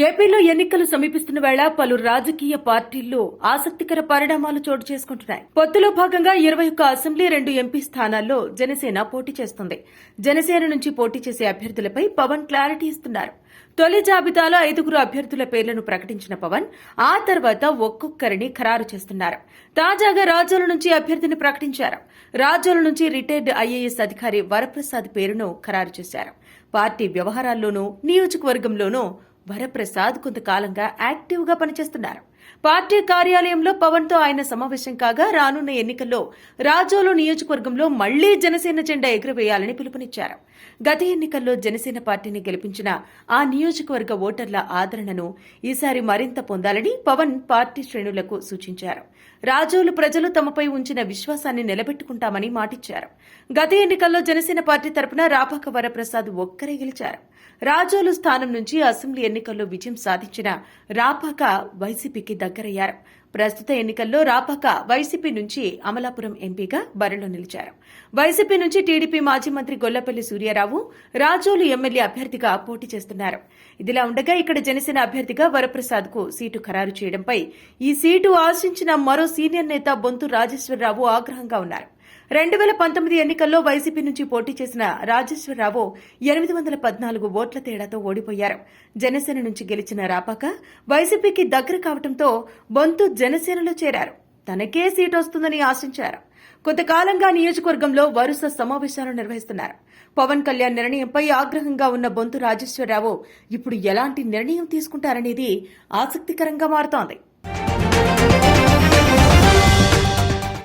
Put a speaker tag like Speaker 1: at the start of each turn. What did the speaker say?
Speaker 1: ఏపీలో ఎన్నికలు సమీపిస్తున్న వేళ పలు రాజకీయ పార్టీల్లో ఆసక్తికర పరిణామాలు చోటు చేసుకుంటున్నాయి. పొత్తులో భాగంగా 21 అసెంబ్లీ 2 ఎంపీ స్థానాల్లో జనసేన పోటీ చేస్తుంది. జనసేన నుంచి పోటీ చేసే అభ్యర్థులపై పవన్ క్లారిటీ ఇస్తున్నారు. తొలి జాబితాలో 5 అభ్యర్థుల పేర్లను ప్రకటించిన పవన్ ఆ తర్వాత ఒక్కొక్కరిని ఖరారు చేస్తున్నారు. తాజాగా రాజోలు నుంచి అభ్యర్థిని ప్రకటించారు. రాజోలు నుంచి రిటైర్డ్ ఐఏఎస్ అధికారి వరప్రసాద్ పేరును ఖరారు చేశారు. పార్టీ వ్యవహారాల్లోనూ నియోజకవర్గంలోనూ వరప్రసాద్ కొంతకాలంగా యాక్టివ్గా పనిచేస్తున్నారు. పార్టీ కార్యాలయంలో పవన్ తో ఆయన సమావేశం కాగా రానున్న ఎన్నికల్లో రాజోలు నియోజకవర్గంలో మళ్లీ జనసేన జెండా ఎగురవేయాలని పిలుపునిచ్చారు. గత ఎన్నికల్లో జనసేన పార్టీని గెలిపించిన ఆ నియోజకవర్గ ఓటర్ల ఆదరణను ఈసారి మరింత పొందాలని పవన్ పార్టీ శ్రేణులకు సూచించారు. రాజోలు ప్రజలు తమపై ఉంచిన విశ్వాసాన్ని నిలబెట్టుకుంటామని మాటిచ్చారు. గత ఎన్నికల్లో జనసేన పార్టీ తరపున రాపాక వరప్రసాద్ ఒక్కరే గెలిచారు. రాజోలు స్థానం నుంచి అసెంబ్లీ ఎన్నికల్లో విజయం సాధించిన రాపాక వైసీపీకి దగ్గరయ్యారు. ప్రస్తుత ఎన్నికల్లో రాపాక వైసీపీ నుంచి అమలాపురం ఎంపీగా బరిలో నిలిచారు. వైసీపీ నుంచి టీడీపీ మాజీ మంత్రి గొల్లపల్లి సూర్యారావు రాజోలు ఎమ్మెల్యే అభ్యర్థిగా పోటీ చేస్తున్నారు. ఇదిలా ఉండగా ఇక్కడ జనసేన అభ్యర్థిగా వరప్రసాద్ కు సీటు ఖరారు చేయడంపై ఈ సీటు ఆశించిన మరో సీనియర్ నేత బొంతు రాజేశ్వరరావు ఆగ్రహంగా ఉన్నారు. 2019 ఎన్నికల్లో వైసీపీ నుంచి పోటీ చేసిన రాజేశ్వరరావు 814 ఓట్ల తేడాతో ఓడిపోయారు. జనసేన నుంచి గెలిచిన రాపాక వైసీపీకి దగ్గర కావడంతో బొంతు జనసేనలో చేరారు. తనకే సీటు వస్తుందని ఆశించారు. కొంతకాలంగా నియోజకవర్గంలో వరుస సమావేశాలు నిర్వహిస్తున్నారు. పవన్ కళ్యాణ్ నిర్ణయంపై ఆగ్రహంగా ఉన్న బొంతు రాజేశ్వరరావు ఇప్పుడు ఎలాంటి నిర్ణయం తీసుకుంటారనేది ఆసక్తికరంగా మారుతోంది.